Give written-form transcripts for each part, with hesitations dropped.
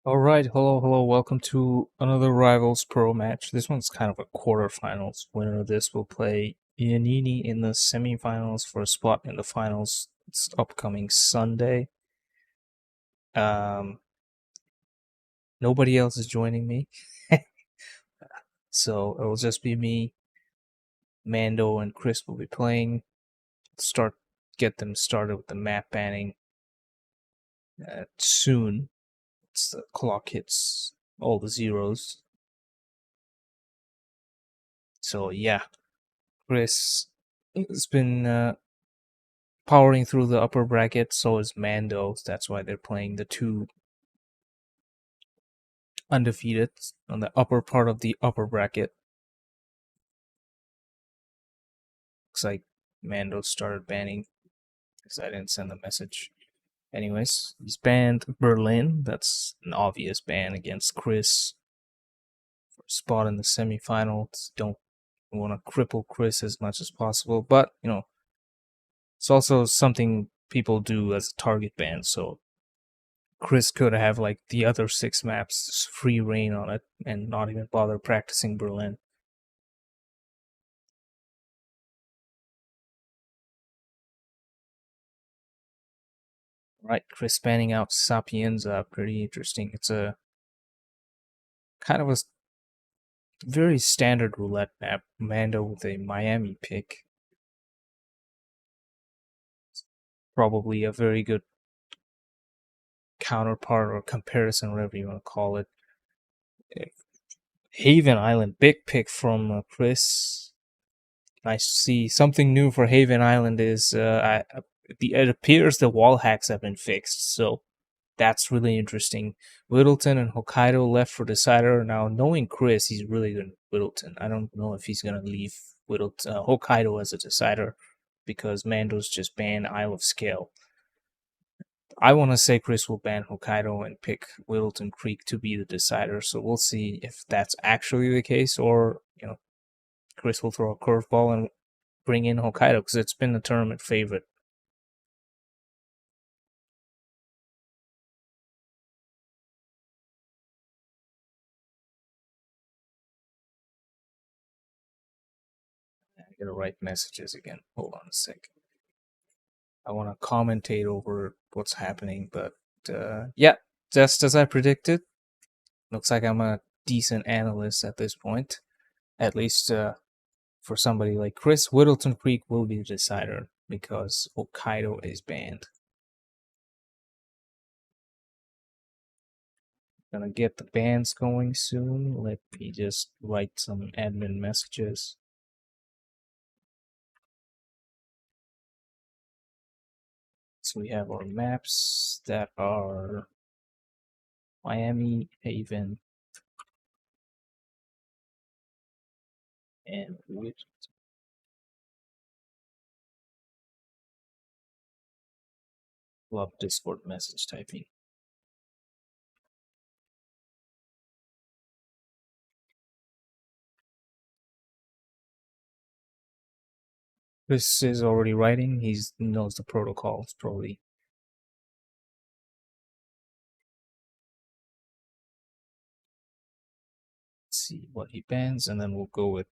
Alright, hello, welcome to another Rivals Pro match. This one's kind of a quarterfinals. Winner of this will play Iannini in the semifinals for a spot in the finals. It's upcoming Sunday. Um, Nobody else is joining me, so it'll just be me. Mando and Chris will be playing. Get them started with the map banning soon. The clock hits all the zeros. So yeah, Chris has been powering through the upper bracket. So is Mando. That's why they're playing the two undefeated on the upper part of the upper bracket. Looks like Mando started banning because I didn't send the message. Anyways, he's banned Berlin. That's an obvious ban against Chris for a spot in the semifinals. Don't want to cripple Chris as much as possible, but it's also something people do as a target ban. So Chris could have like the other 6 maps, just free reign on it, and not even bother practicing Berlin. Right, Chris banning out Sapienza, pretty interesting. It's a kind of a very standard roulette map. Mando with a Miami pick. Probably a very good counterpart or comparison, whatever you want to call it. Haven Island, big pick from Chris. Nice to see. Something new for Haven Island is it appears the wall hacks have been fixed, so that's really interesting. Whittleton and Hokkaido left for Decider. Now, knowing Chris, he's really good at Whittleton. I don't know if he's going to leave Hokkaido as a Decider because Mando's just banned Isle of Scale. I want to say Chris will ban Hokkaido and pick Whittleton Creek to be the Decider, so we'll see if that's actually the case or, Chris will throw a curveball and bring in Hokkaido because it's been a tournament favorite. I gotta write messages again. Hold on a sec. I want to commentate over what's happening, but yeah, just as I predicted, looks like I'm a decent analyst at this point. At least for somebody like Chris, Whittleton Creek will be the decider because Hokkaido is banned. Gonna get the bans going soon. Let me just write some admin messages. So we have our maps that are Miami, Haven, and which love Discord message typing. Chris is already writing. He knows the protocols probably. Let's see what he bans, and then we'll go with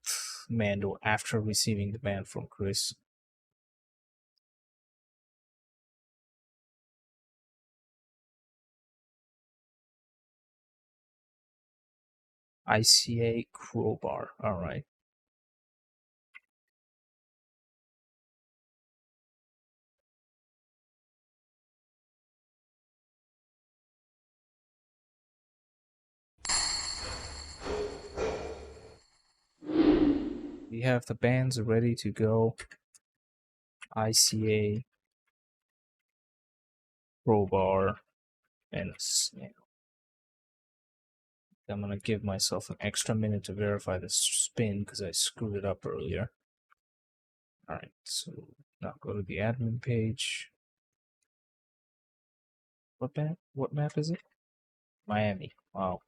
Mando after receiving the ban from Chris. ICA Crowbar. Alright. We have the bans ready to go. ICA Crowbar and a snail. I'm gonna give myself an extra minute to verify the spin because I screwed it up earlier. Alright, so now go to the admin page. What map? What map is it? Miami. Wow.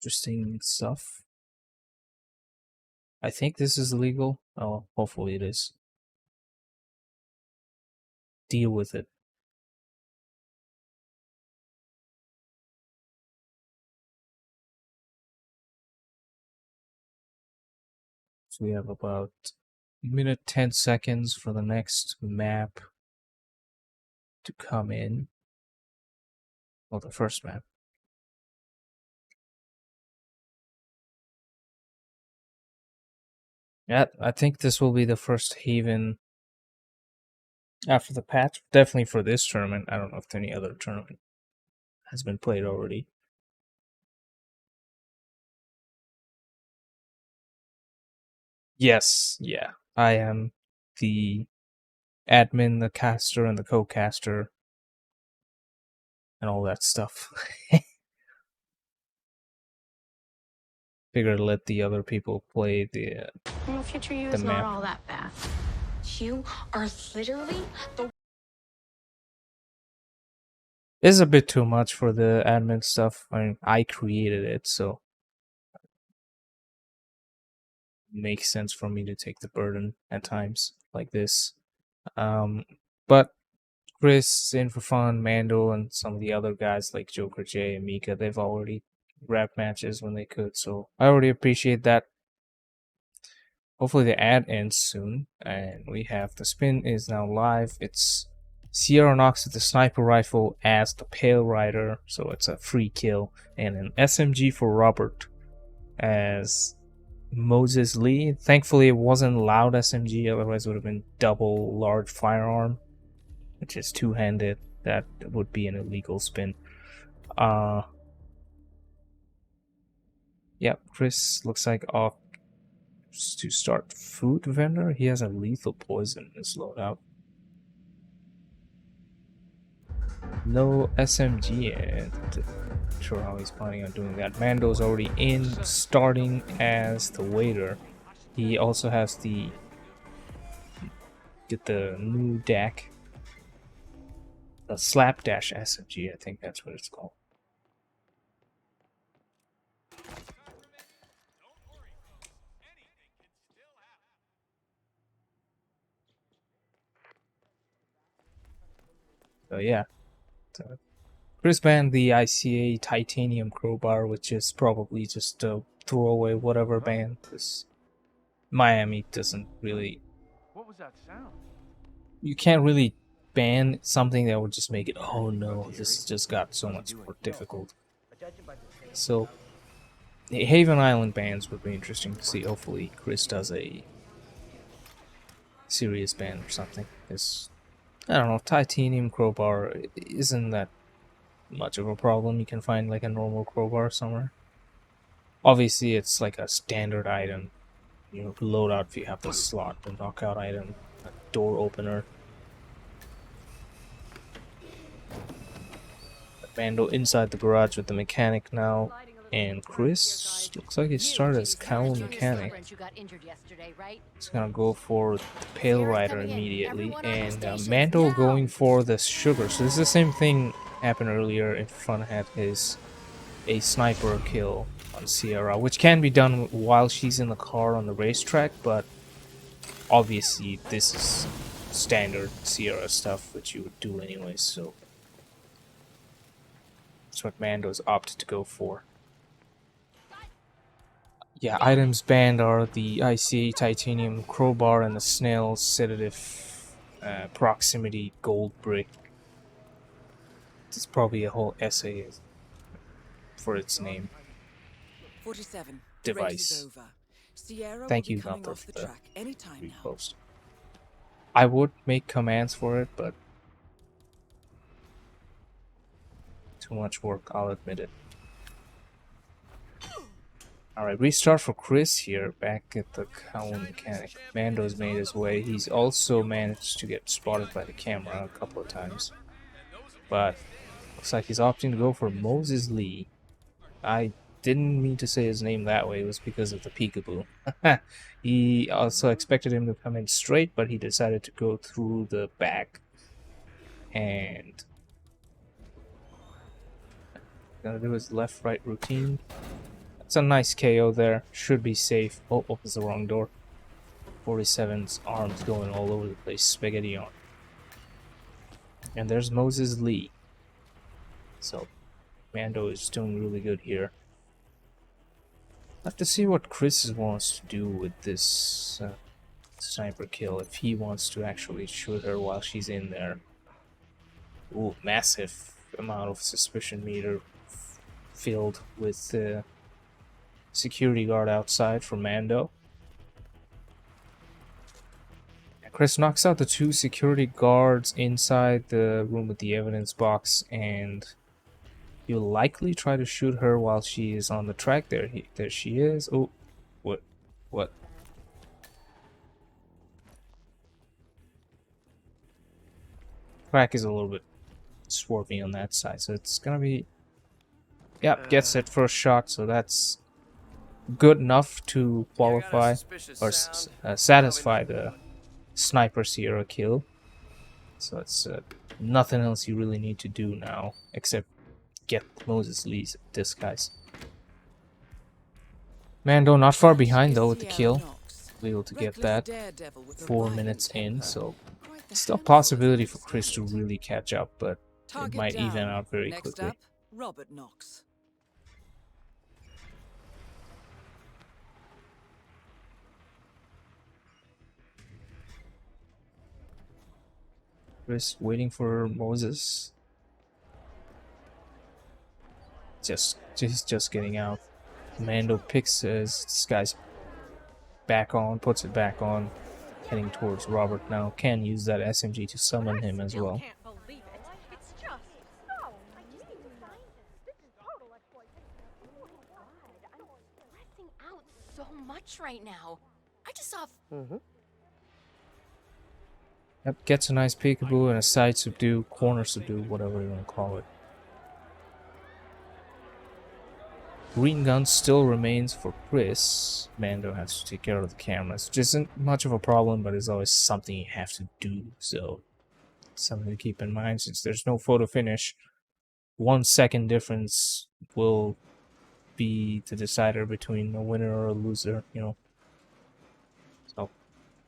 Interesting stuff. I think this is legal. Oh, hopefully it is. Deal with it. So we have about a minute 10 seconds for the next map to come in. Well, the first map. Yeah, I think this will be the first Haven after the patch. Definitely for this tournament. I don't know if any other tournament has been played already. Yes, yeah. I am the admin, the caster, and the co-caster, and all that stuff. Figure to let the other people play the future you the is map. not all that bad. You are literally the It's a bit too much for the admin stuff. I mean, I created it, so it makes sense for me to take the burden at times like this. But Chris, in for fun, Mando, and some of the other guys like Joker J and Mika, they've already grabbed matches when they could, so I already appreciate that. Hopefully the ad ends soon, and we have the spin is now live. It's Sierra Knox with the sniper rifle as the Pale Rider, so it's a free kill, and an SMG for Robert as Moses Lee. Thankfully it wasn't loud SMG, otherwise it would have been double large firearm, which is two-handed. That would be an illegal spin. Yep, Chris looks like off to start food vendor. He has a lethal poison in his loadout. No SMG, and not sure how he's planning on doing that. Mando's already in, starting as the waiter. He also has the new deck, the Slapdash SMG. I think that's what it's called. So yeah, so Chris banned the ICA titanium crowbar, which is probably just a throwaway whatever ban, because Miami doesn't really. What was that sound? You can't really ban something that would just make it, oh no, this just got so much more difficult. So the Haven Island bans would be interesting to see. Hopefully Chris does a serious ban or something, because I don't know, titanium crowbar isn't that much of a problem. You can find like a normal crowbar somewhere. Obviously it's like a standard item, you know, loadout if you have the slot, the knockout item, a door opener. Mando inside the garage with the mechanic now, and Chris looks like he started as cowl mechanic. He's gonna go for the Pale Rider immediately, and Mando going for the sugar. So this is the same thing happened earlier. In front had a sniper kill on Sierra, which can be done while she's in the car on the racetrack, but obviously this is standard Sierra stuff which you would do anyways, so that's what Mando's opted to go for. Yeah, items banned are the ICA titanium crowbar and the snail sedative proximity gold brick. It's probably a whole essay for its name. 47. Device. Sierra Thank will you, be coming Gunther, off the for the track anytime now. repost. I would make commands for it, but too much work, I'll admit it. Alright, restart for Chris here, back at the cowl mechanic. Mando's made his way. He's also managed to get spotted by the camera a couple of times. But looks like he's opting to go for Moses Lee. I didn't mean to say his name that way, it was because of the peekaboo. He also expected him to come in straight, but he decided to go through the back. And gonna do his left-right routine. It's a nice KO there. Should be safe. Oh, opens the wrong door. 47's arms going all over the place. Spaghetti arm. And there's Moses Lee. So, Mando is doing really good here. I have to see what Chris wants to do with this sniper kill. If he wants to actually shoot her while she's in there. Ooh, massive amount of suspicion meter filled with the security guard outside for Mando. Chris knocks out the 2 security guards inside the room with the evidence box, and you'll likely try to shoot her while she is on the track. There she is. Oh, what? Track is a little bit swarmy on that side, so it's gonna be... Yep, gets it first shot, so that's good enough to qualify or satisfy the sniper Sierra kill. So it's nothing else you really need to do now except get Moses Lee's disguise. Mando not far behind though with the kill. Able to get that 4 minutes in, so still a possibility for Chris to really catch up, but it might even out very quickly. Up, Robert Knox. Chris waiting for Moses. Just getting out. Mando picks his disguise back on, puts it back on, heading towards Robert now. Can use that SMG to summon him as well. Can't believe it. It's just so This is total exploitation. Oh my god, I'm stressing out so much right now. I just saw. Yep, gets a nice peekaboo and a side subdue, corner subdue, whatever you want to call it. Green gun still remains for Chris. Mando has to take care of the cameras, which isn't much of a problem, but it's always something you have to do, so something to keep in mind. Since there's no photo finish, 1 second difference will be the decider between a winner or a loser, you know. So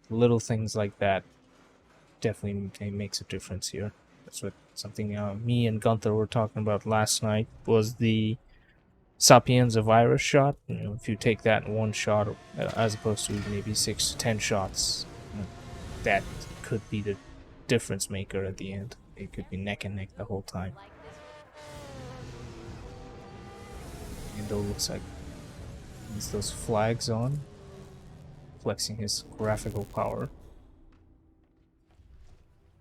little things like that definitely makes a difference here. That's what something me and Gunther were talking about last night, was the Sapienza virus shot. You know, if you take that in 1 shot, as opposed to maybe 6 to 10 shots, you know, that could be the difference maker at the end. It could be neck and neck the whole time. And it looks like he's those flags on, flexing his graphical power.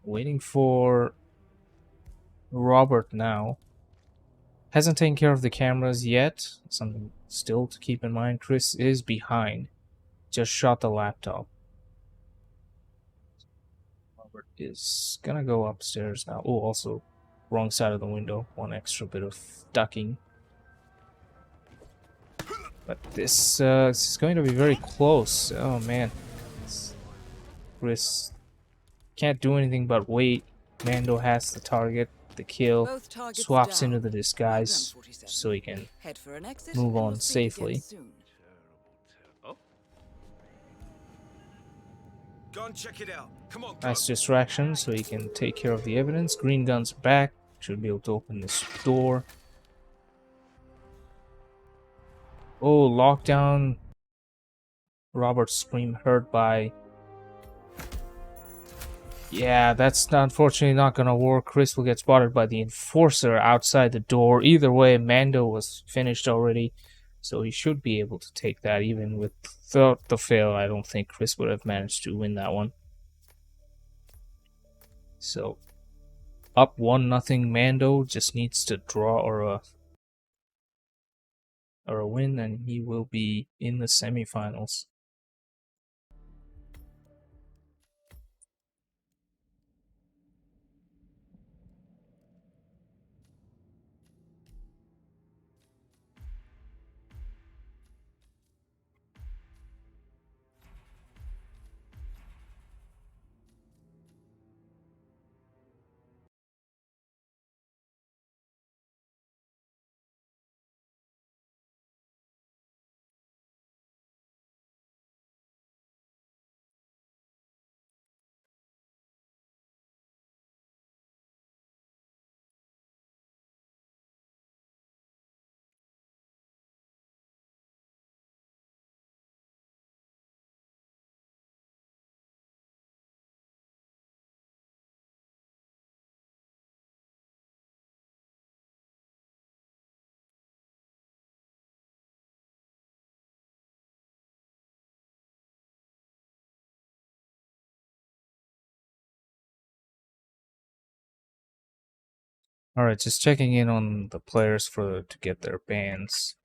Waiting for Robert now. Hasn't taken care of the cameras yet. Something still to keep in mind. Chris is behind. Just shot the laptop. Robert is gonna go upstairs now. Oh, also wrong side of the window. 1 extra bit of ducking. But this is going to be very close. Oh man. Chris can't do anything but wait. Mando has the target, the kill, swaps into the disguise so he can move on safely. Go and check it out. Come on, Nice distraction so he can take care of the evidence. Green gun's back. Should be able to open this door. Oh, lockdown. Robert's scream heard by... Yeah, that's unfortunately not gonna work. Chris will get spotted by the enforcer outside the door. Either way, Mando was finished already, so he should be able to take that. Even without the fail, I don't think Chris would have managed to win that one. So, up 1-0. Mando just needs to draw or a win, and he will be in the semifinals. Alright, just checking in on the players to get their bans.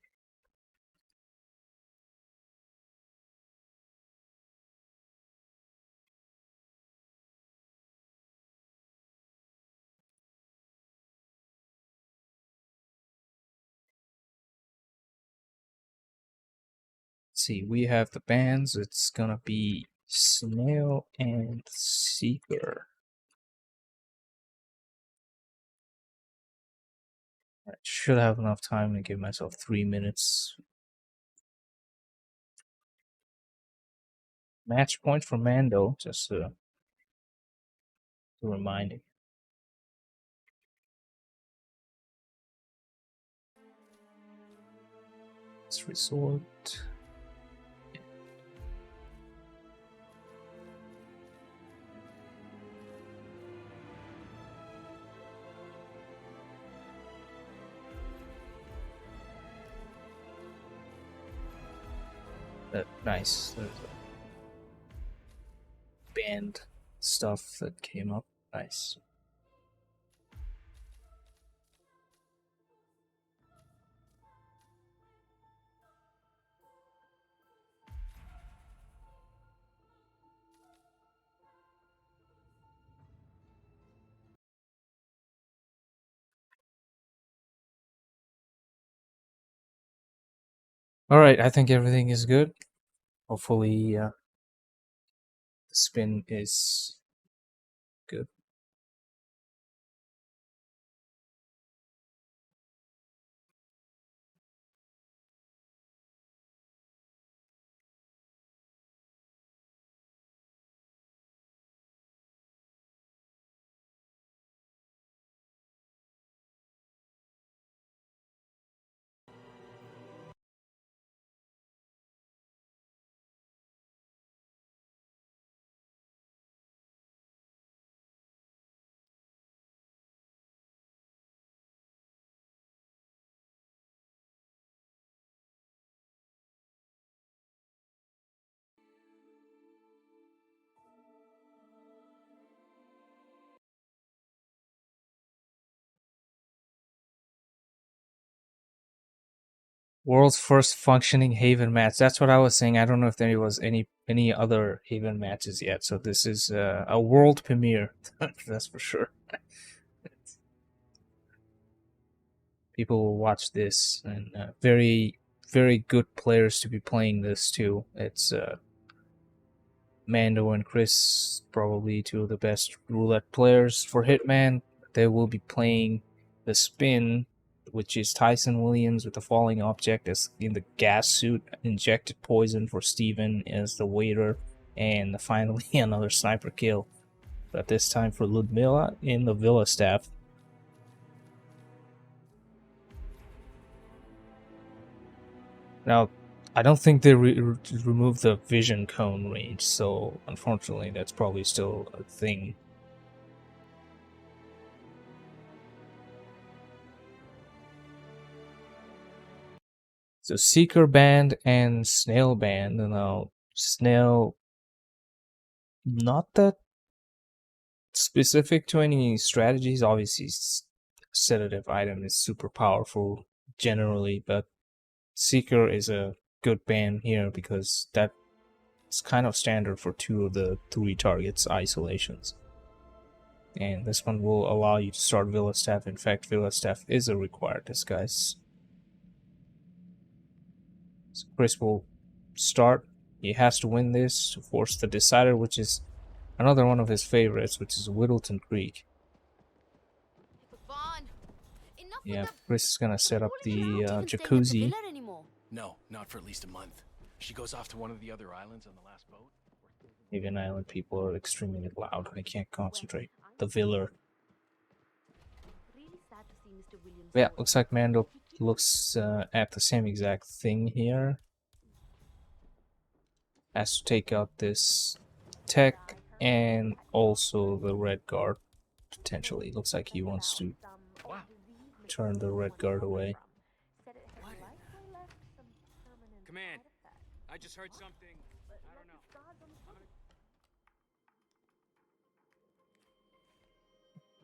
Let's see, we have the bans. It's gonna be Snail and Seeker. I should have enough time to give myself 3 minutes. Match point for Mando, just to remind you. Let's resort. Nice. There's a band stuff that came up. Nice. Alright, I think everything is good. Hopefully, the spin is good. World's first functioning Haven match. That's what I was saying. I don't know if there was any other Haven matches yet. So this is a world premiere. That's for sure. People will watch this, and very good players to be playing this too. It's Mando and Chris, probably two of the best roulette players for Hitman. They will be playing the spin, which is Tyson Williams with the falling object as in the gas suit, injected poison for Steven as the waiter, and finally another sniper kill. But this time for Ludmilla in the Villa staff. Now, I don't think they removed the vision cone range, so unfortunately that's probably still a thing. So Seeker band and Snail band. Now, Snail, not that specific to any strategies. Obviously, sedative item is super powerful generally, but Seeker is a good band here because that's kind of standard for 2 of the 3 targets isolations. And this one will allow you to start Villa Staff. In fact, Villa Staff is a required disguise. So Chris will start. He has to win this to force the Decider, which is another one of his favorites, which is Whittleton Creek. Yeah, Chris is gonna set up the jacuzzi. No, not for at least a month. She goes off to one of the other islands on the last boat. Haven Island people are extremely loud. I can't concentrate. The Viller. Yeah, looks like Mando looks at the same exact thing here. Has to take out this tech and also the red guard. Potentially, looks like he wants to turn the red guard away. Command, I just heard something. I don't know.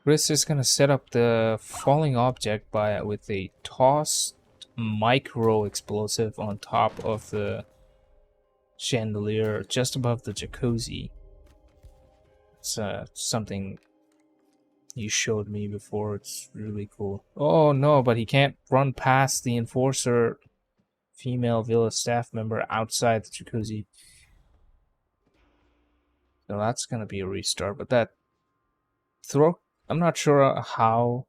Chris is gonna set up the falling object with a tossed micro explosive on top of the chandelier just above the jacuzzi. It's something you showed me before. It's really cool. Oh no, but he can't run past the enforcer female villa staff member outside the jacuzzi. So that's gonna be a restart. But that throw, I'm not sure how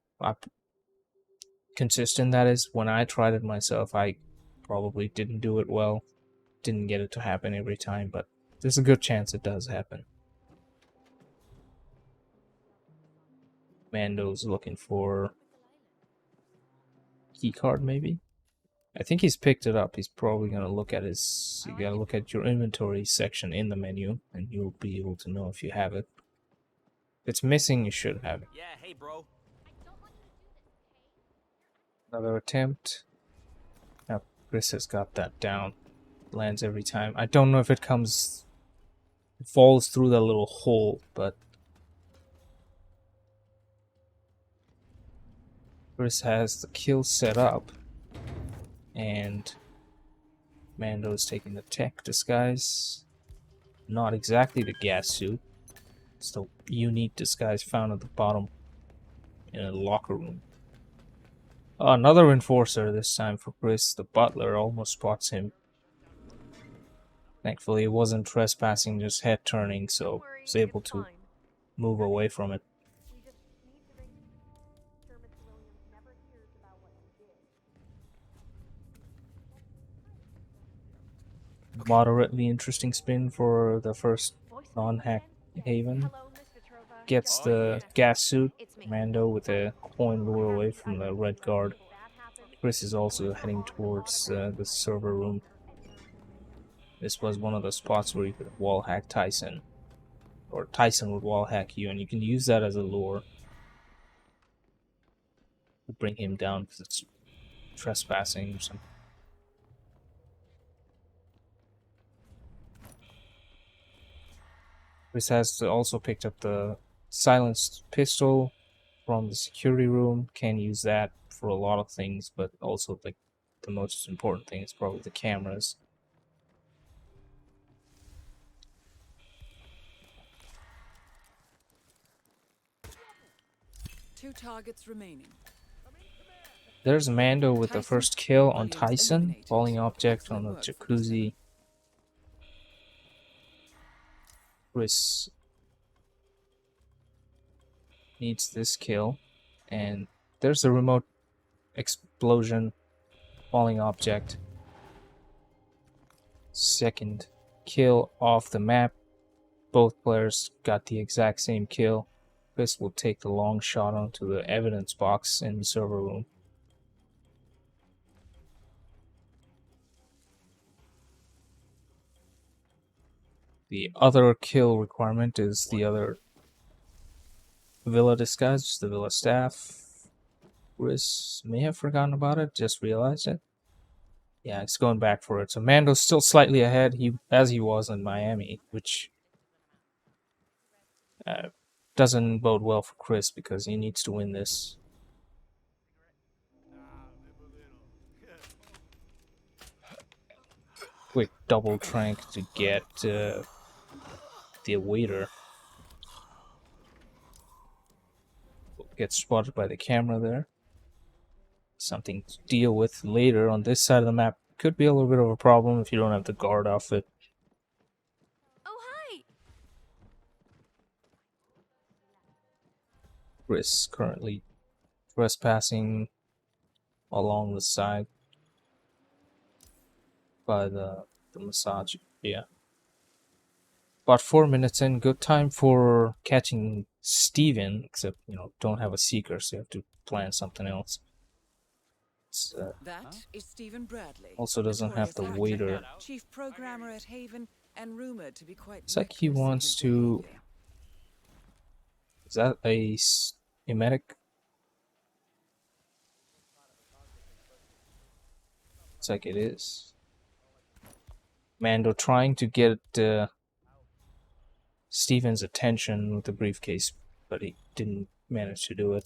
consistent that is. When I tried it myself, I probably didn't do it well. Didn't get it to happen every time, but there's a good chance it does happen. Mando's looking for keycard, maybe. I think he's picked it up. He's probably gonna look at his. You gotta look at your inventory section in the menu, and you'll be able to know if you have it. If it's missing, you should have it. Yeah, hey, bro. Another attempt. Now Chris has got that down. Lands every time. I don't know if it falls through that little hole, but Chris has the kill set up, and Mando is taking the tech disguise. Not exactly the gas suit. It's the unique disguise found at the bottom in a locker room. Another enforcer, this time for Chris. The butler almost spots him. Thankfully, it wasn't trespassing, just head turning, so he's able to move away from it. Moderately interesting spin for the first non-hack haven. Gets the gas suit. Mando with a coin lure away from the red guard. Chris is also heading towards the server room. This was one of the spots where you could wall hack Tyson. Or Tyson would wall hack you, and you can use that as a lure to bring him down because it's trespassing or something. Chris has also picked up the silenced pistol from the security room. Can use that for a lot of things, but also like the most important thing is probably the cameras. Two targets remaining. There's Mando with the first kill on Alliance Tyson. eliminated. Falling object on the Excellent work, jacuzzi. Chris needs this kill. And there's a remote explosion. Falling object. Second kill off the map. Both players got the exact same kill. Chris will take the long shot onto the evidence box in the server room. The other kill requirement is the other villa disguise, the villa staff. Chris may have forgotten about it, just realized it. Yeah, it's going back for it. So Mando's still slightly ahead, as he was in Miami, which doesn't bode well for Chris because he needs to win this. Quick double trank to get the waiter. Gets spotted by the camera there. Something to deal with later on this side of the map. Could be a little bit of a problem if you don't have the guard outfit. Oh, hi! Chris currently trespassing along the side by the massage. Yeah. About 4 minutes in, good time for catching Steven, except, don't have a seeker, so you have to plan something else. That is Stephen Bradley. Also doesn't have the notorious waiter. hacker, chief programmer at Haven, and rumored to be quite. It's like he reckless in wants his to. behavior. Is that a medic? It's like it is. Mando trying to get Steven's attention with the briefcase, but he didn't managed to do it.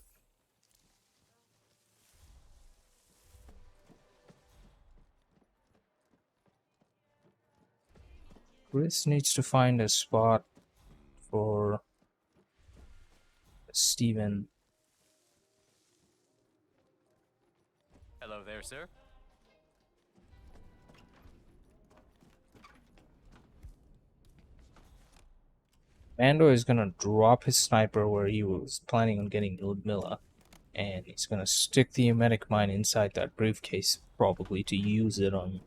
Chris needs to find a spot for Steven. Hello there, sir. Mando is gonna drop his sniper where he was planning on getting Ludmilla, and he's gonna stick the emetic mine inside that briefcase, probably to use it on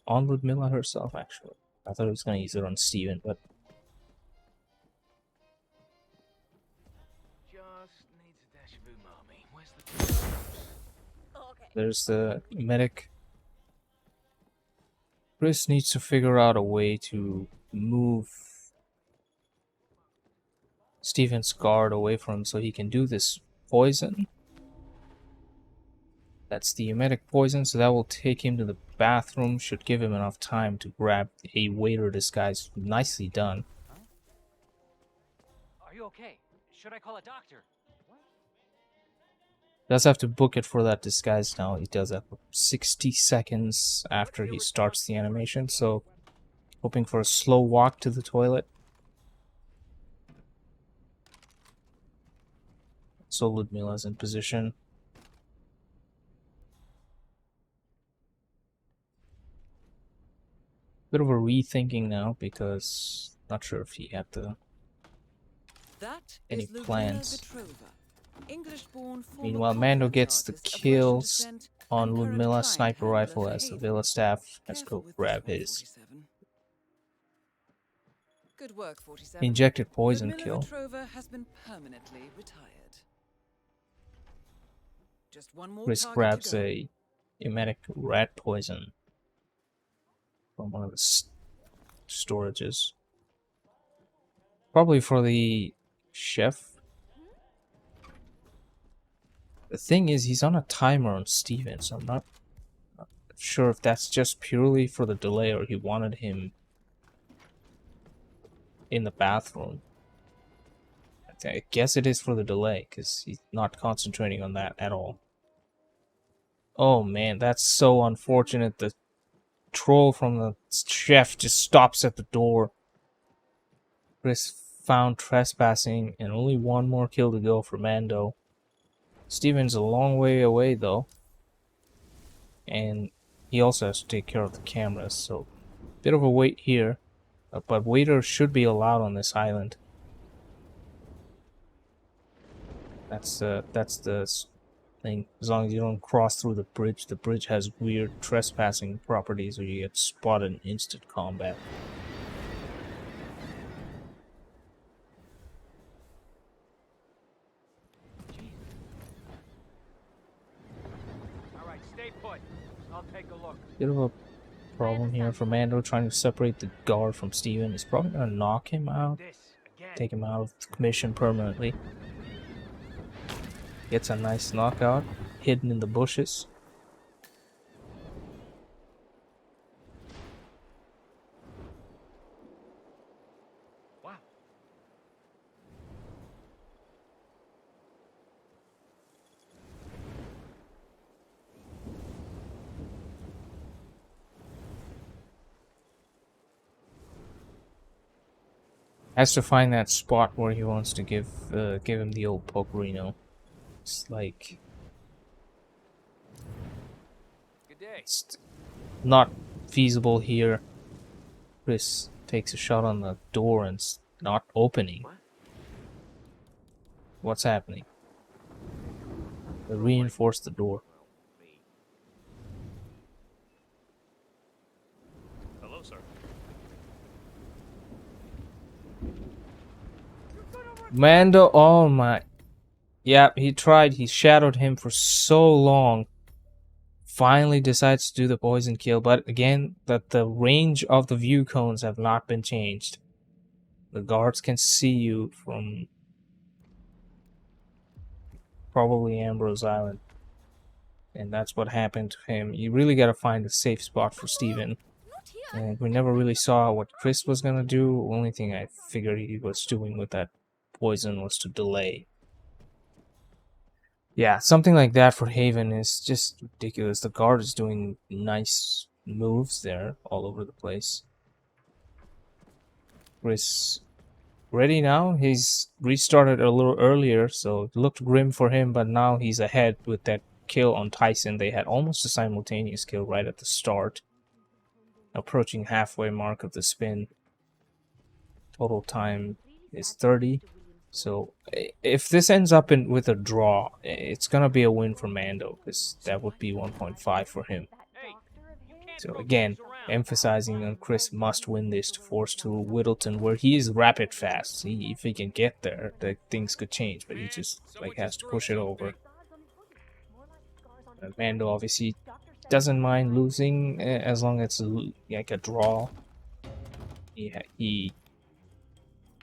Ludmilla herself. Actually, I thought he was gonna use it on Steven, but Just needs a dash of umami. Where's the... Okay. there's the medic. Chris needs to figure out a way to move Steven's guard away from him so he can do this poison. That's the emetic poison, so that will take him to the bathroom. Should give him enough time to grab a waiter disguise. Nicely done. Are you okay? Should I call a doctor? Does have to book it for that disguise now. He does that for 60 seconds after he starts the animation, so hoping for a slow walk to the toilet. So Ludmilla's in position. Bit of a rethinking now because not sure if he had the That any is Ludmilla plans. Petrova, English-born former Meanwhile, Mando Providence gets the artist of Russian kills descent on and current Ludmilla's client sniper handler rifle for as the Haven. Villa staff has to Careful go with grab this one, his 47. Good work, 47. injected poison Ludmilla kill. Petrova has been permanently retired. Just one more Chris target grabs to go. a emetic rat poison from one of the storages. Probably for the chef. The thing is, he's on a timer on Steven, so I'm not sure if that's just purely for the delay or he wanted him in the bathroom. I guess it is for the delay, because he's not concentrating on that at all. Oh man, that's so unfortunate. The troll from the chef just stops at the door. Chris found trespassing, and only one more kill to go for Mando. Steven's a long way away though, and he also has to take care of the cameras, so bit of a wait here, but waiters should be allowed on this island. That's the thing. As long as you don't cross through the bridge. The bridge has weird trespassing properties where you get spotted in instant combat. All right, stay put. I'll take a look. Bit of a problem here for Mando trying to separate the guard from Steven. He's probably gonna knock him out, This again. take him out of the commission permanently. Gets a nice knockout, hidden in the bushes. Wow. Has to find that spot where he wants to give him the old pokerino. It's like Good day. it's not feasible here. Chris takes a shot on the door and it's not opening. What? What's happening? They reinforced the door. Hello, sir. Mando, oh my. Yeah, he tried. He shadowed him for so long. Finally decides to do the poison kill, but again, that the range of the view cones have not been changed. The guards can see you from probably Ambrose Island. And that's what happened to him. You really gotta find a safe spot for Steven. Not here. And we never really saw what Chris was gonna do. Only thing I figured he was doing with that poison was to delay. Yeah, something like that for Haven is just ridiculous. The guard is doing nice moves there all over the place. Chris ready now? He's restarted a little earlier, so it looked grim for him, but now he's ahead with that kill on Tyson. They had almost a simultaneous kill right at the start. Approaching halfway mark of the spin. Total time is 30. So if this ends up with a draw, it's gonna be a win for Mando, because that would be 1.5 for him. So again, emphasizing on Chris must win this to force to Whittleton, where he is rapid fast. If he can get there, things could change, but he just like has to push it over. Mando obviously doesn't mind losing as long as it's like a draw. He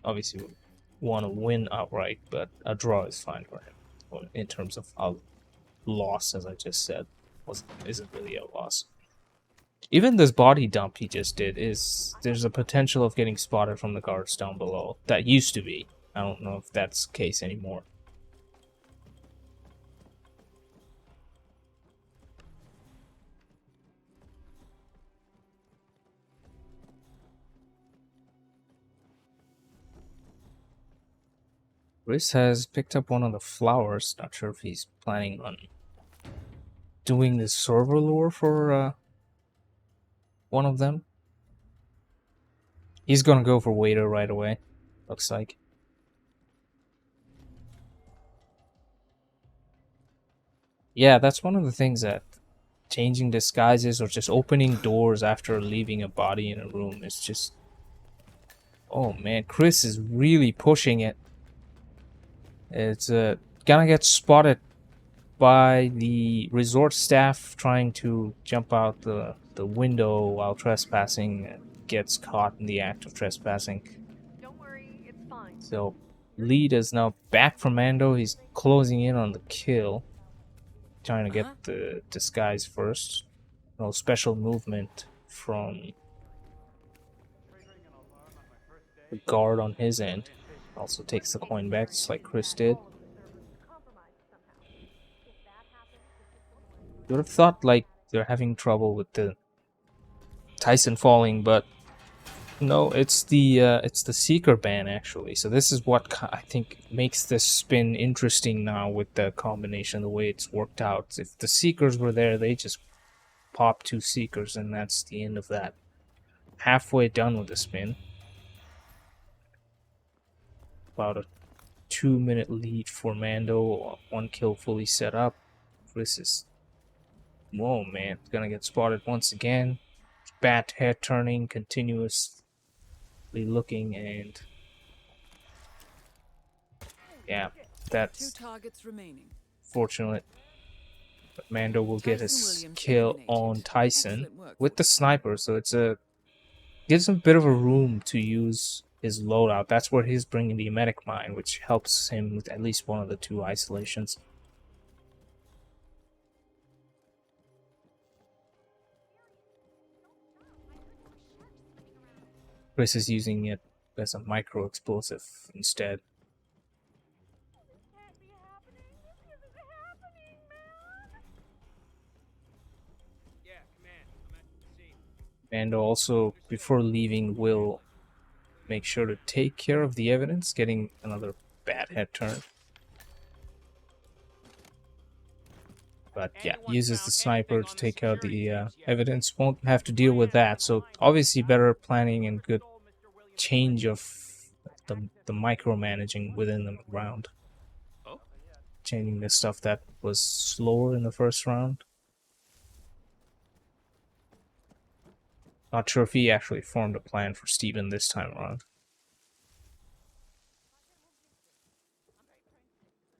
obviously would want to win outright, but a draw is fine for him. In terms of a loss, as I just said, isn't really a loss. Even this body dump he just did there's a potential of getting spotted from the guards down below. That used to be. I don't know if that's the case anymore. Chris has picked up one of the flowers. Not sure if he's planning on doing the server lure for one of them. He's gonna go for waiter right away, looks like. Yeah, that's one of the things that changing disguises or just opening doors after leaving a body in a room is just... Oh man, Chris is really pushing it. It's gonna get spotted by the resort staff trying to jump out the window while trespassing. Gets caught in the act of trespassing. Don't worry, it's fine. So lead is now back from Mando. He's closing in on the kill, trying to get the disguise first. No special movement from the guard on his end. Also takes the coin back, just like Chris did. You would have thought like they're having trouble with the Tyson falling, but no, it's the Seeker ban actually. So this is what I think makes this spin interesting now with the combination, the way it's worked out. If the Seekers were there, they just pop 2 Seekers and that's the end of that. Halfway done with the spin. About a 2-minute lead for Mando. 1 kill fully set up. This is... Whoa, man. It's gonna get spotted once again. Bat head turning, continuously looking, and... Yeah, that's 2 targets remaining. fortunate. But Mando will get his kill on Tyson with the sniper, so it's gives him a bit of a room to use his loadout. That's where he's bringing the medic mine, which helps him with at least one of the 2 isolations. Chris is using it as a micro explosive instead. Yeah, command. I'm at the scene. Mando also, before leaving, will make sure to take care of the evidence, getting another bad head turn. But yeah, uses the sniper to take out the evidence. Won't have to deal with that. So obviously better planning and good change of the micromanaging within the round. Changing the stuff that was slower in the first round. Not sure if he actually formed a plan for Steven this time around.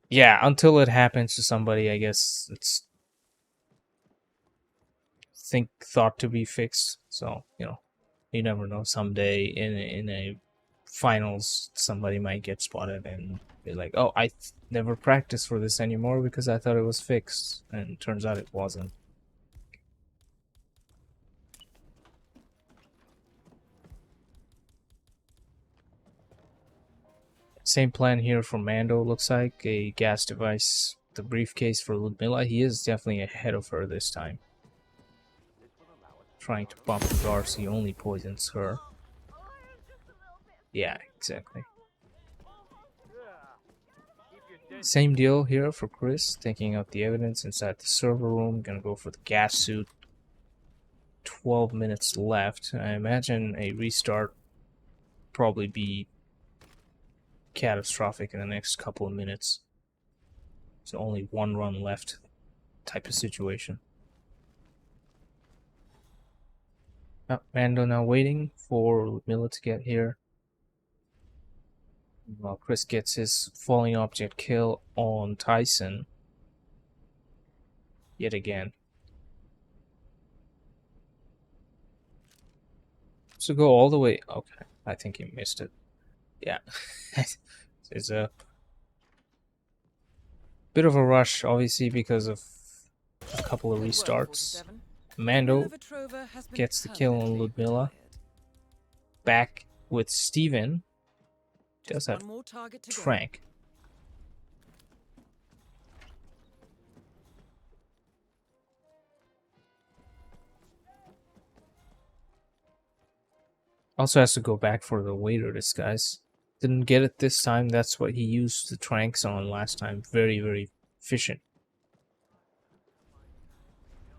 Yeah, until it happens to somebody, I guess it's thought to be fixed. So, you know, you never know. Someday in a finals, somebody might get spotted and be like, "Oh, I never practiced for this anymore because I thought it was fixed," and turns out it wasn't. Same plan here for Mando, looks like. A gas device, the briefcase for Ludmilla. He is definitely ahead of her this time. Trying to bump the guards, he only poisons her. Yeah, exactly. Same deal here for Chris, taking out the evidence inside the server room. Gonna go for the gas suit. 12 minutes left. I imagine a restart probably be catastrophic in the next couple of minutes. So only one run left type of situation. Mando now waiting for Ludmilla to get here. While Chris gets his falling object kill on Tyson. Yet again. So go all the way. Okay, I think he missed it. Yeah. It's a bit of a rush, obviously, because of a couple of restarts. Mando gets the kill on Ludmilla. Back with Steven. Does have Trank. Also has to go back for the waiter disguise. Didn't get it this time. That's what he used the Tranks on last time. Very, very efficient.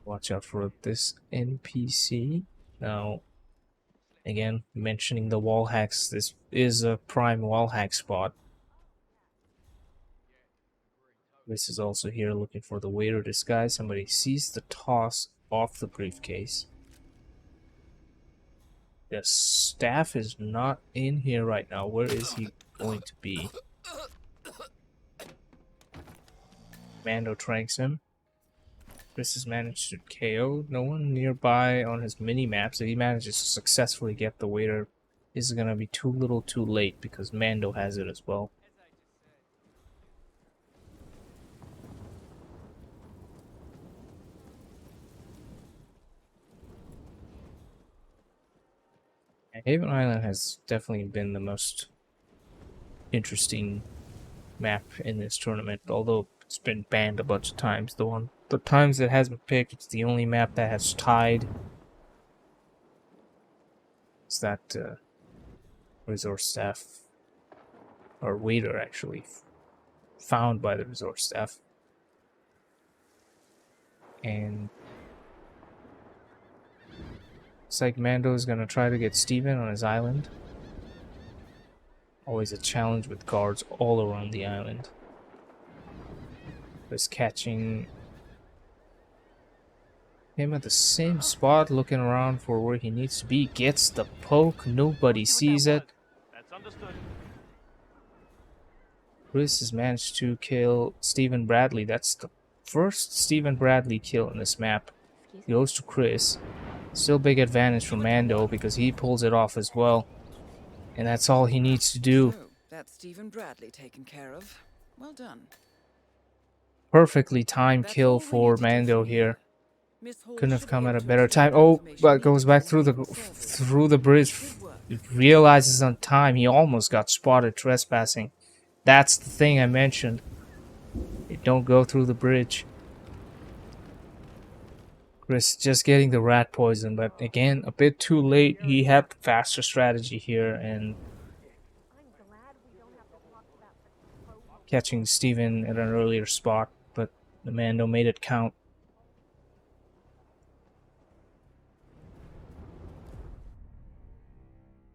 Watch out for this NPC. Now, again, mentioning the wall hacks. This is a prime wall hack spot. This is also here looking for the waiter disguise. Somebody sees the toss off the briefcase. The staff is not in here right now. Where is he going to be? Mando tranks him. Chris has managed to KO. No one nearby on his mini-map. So he manages to successfully get the waiter. This is going to be too little too late because Mando has it as well. Haven Island has definitely been the most interesting map in this tournament, although it's been banned a bunch of times. The times it has been picked, it's the only map that has tied. It's that resource staff, or waiter actually, found by the resource staff. And it's like Mando is gonna try to get Steven on his island. Always a challenge with guards all around the island. Just catching him at the same spot, looking around for where he needs to be. Gets the poke, nobody sees it. That's understood. Chris has managed to kill Stephen Bradley. That's the first Stephen Bradley kill in this map. He goes to Chris. Still big advantage for Mando because he pulls it off as well. And that's all he needs to do. So, that's Stephen Bradley taken care of. Well done. Perfectly timed kill for Mando here. Couldn't have come at a better time. Oh, but goes back through the bridge. It realizes on time. He almost got spotted trespassing. That's the thing I mentioned. They don't go through the bridge. Chris just getting the rat poison, but again, a bit too late. He had the faster strategy here and catching Steven at an earlier spot, but the Mando made it count.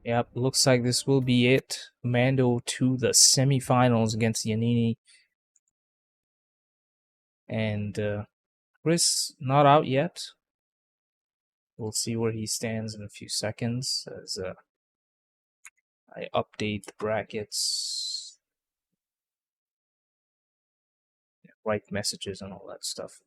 Yep, looks like this will be it. Mando to the semifinals against Yanini. And Chris not out yet. We'll see where he stands in a few seconds as I update the brackets, write messages and all that stuff.